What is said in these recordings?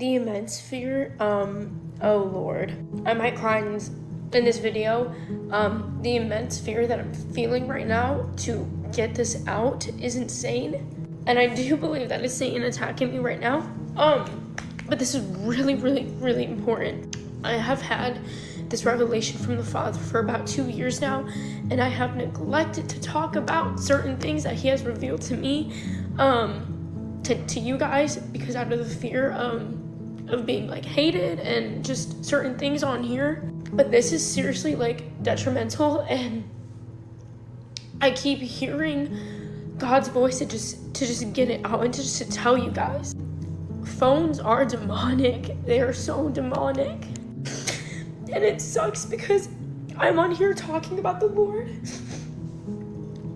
the immense fear, oh Lord, I might cry in this video. The immense fear that I'm feeling right now to get this out is insane. And I do believe that it's Satan attacking me right now. But this is really, really, really important. I have had this revelation from the Father for about 2 years now, and I have neglected to talk about certain things that he has revealed to me, to you guys, because out of the fear of being like hated and just certain things on here. But this is seriously like detrimental, and I keep hearing God's voice to just get it out and to tell you guys. Phones are demonic. They are so demonic. And it sucks because I'm on here talking about the Lord,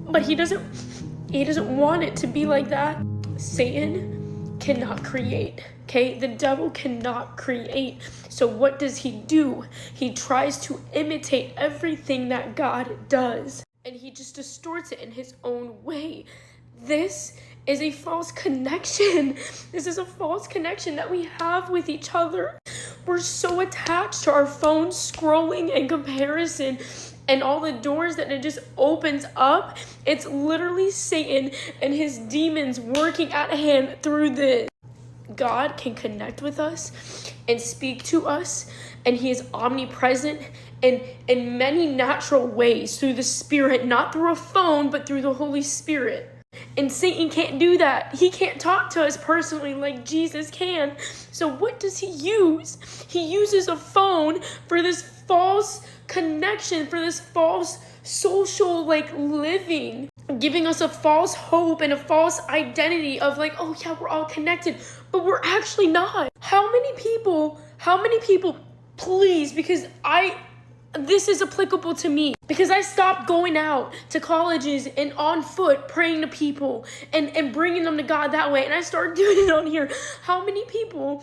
but he doesn't want it to be like that. Satan cannot create, okay? The devil cannot create. So what does he do? He tries to imitate everything that God does, and he just distorts it in his own way. This is a false connection. This is a false connection that we have with each other. We're so attached to our phones, scrolling and comparison, and all the doors that it just opens up. It's literally Satan and his demons working at hand through this. God can connect with us and speak to us, and he is omnipresent in many natural ways through the Spirit, not through a phone, but through the Holy Spirit. And Satan can't do that. He can't talk to us personally like Jesus can. So what does he use? He uses a phone for this false connection, for this false social living, giving us a false hope and a false identity of oh yeah, we're all connected, but we're actually not. How many people, please, because this is applicable to me, because I stopped going out to colleges and on foot praying to people and bringing them to God that way, and I started doing it on here. How many people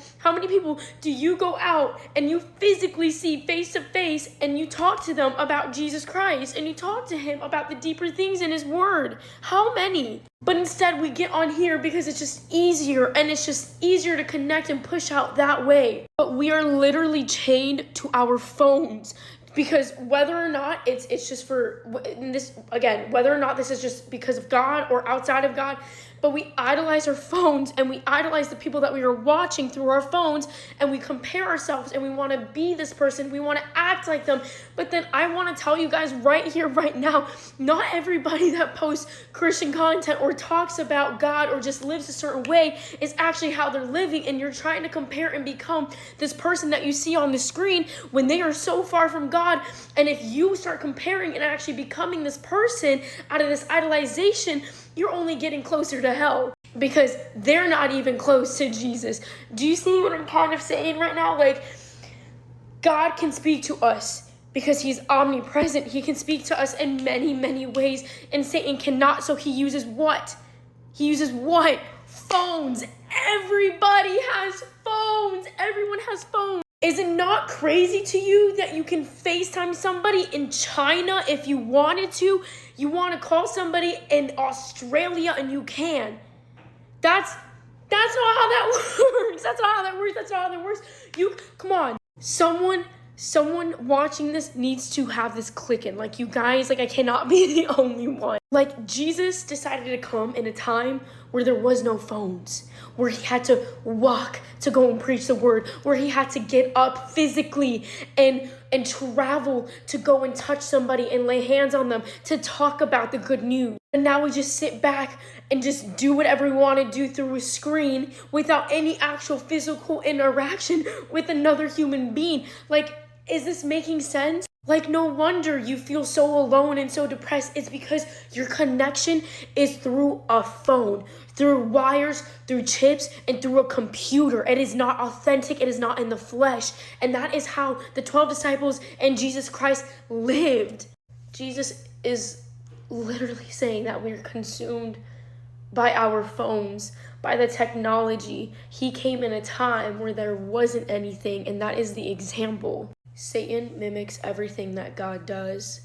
do you go out and you physically see face to face and you talk to them about Jesus Christ and you talk to him about the deeper things in his word? How many? But instead we get on here because it's just easier, and it's just easier to connect and push out that way. But we are literally chained to our phones. Because whether or not it's just for this, again, whether or not this is just because of God or outside of God, but we idolize our phones and we idolize the people that we are watching through our phones, and we compare ourselves and we want to be this person. We want to act like them. But then I want to tell you guys right here, right now, not everybody that posts Christian content or talks about God or just lives a certain way is actually how they're living. And you're trying to compare and become this person that you see on the screen when they are so far from God. And if you start comparing and actually becoming this person out of this idolization, you're only getting closer to hell, because they're not even close to Jesus. Do you see what I'm kind of saying right now? God can speak to us because he's omnipresent. He can speak to us in many, many ways, and Satan cannot. So he uses what? Phones. Everybody has phones. Everyone has phones. Is it not crazy to you that you can FaceTime somebody in China if you wanted to? You want to call somebody in Australia and you can. That's not how that works. That's not how that works. Come on. Someone watching this needs to have this clicking. You guys, I cannot be the only one. Jesus decided to come in a time where there was no phones, where he had to walk to go and preach the word, where he had to get up physically and travel to go and touch somebody and lay hands on them to talk about the good news. And now we just sit back and just do whatever we want to do through a screen without any actual physical interaction with another human being. Is this making sense? No wonder you feel so alone and so depressed. It's because your connection is through a phone, through wires, through chips, and through a computer. It is not authentic. It is not in the flesh. And that is how the 12 disciples and Jesus Christ lived. Jesus is literally saying that we're consumed by our phones, by the technology. He came in a time where there wasn't anything, and that is the example. Satan mimics everything that God does,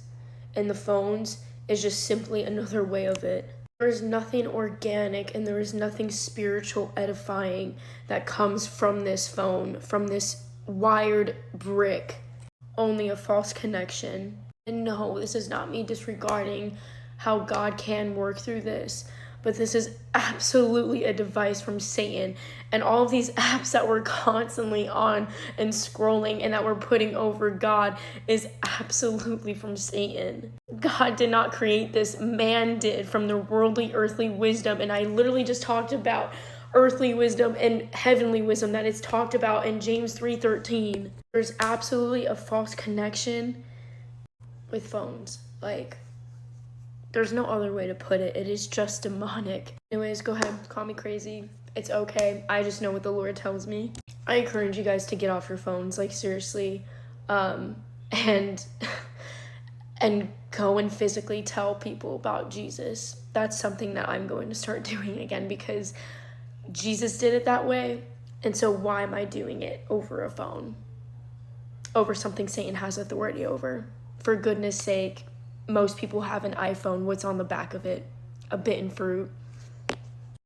and the phones is just simply another way of it. There is nothing organic and there is nothing spiritual edifying that comes from this phone, from this wired brick. Only a false connection. And no, this is not me disregarding how God can work through this, but this is absolutely a device from Satan. And all of these apps that we're constantly on and scrolling and that we're putting over God is absolutely from Satan. God did not create this, man did, from the worldly, earthly wisdom. And I literally just talked about earthly wisdom and heavenly wisdom that it's talked about in James 3:13. There's absolutely a false connection with phones. Like, there's no other way to put it. It is just demonic. Anyways, go ahead, call me crazy. It's okay. I just know what the Lord tells me. I encourage you guys to get off your phones, like, seriously, and and go and physically tell people about Jesus. That's something that I'm going to start doing again, because Jesus did it that way, and so why am I doing it over a phone? Over something Satan has authority over. For goodness sake, most people have an iPhone. What's on the back of it? A bitten fruit.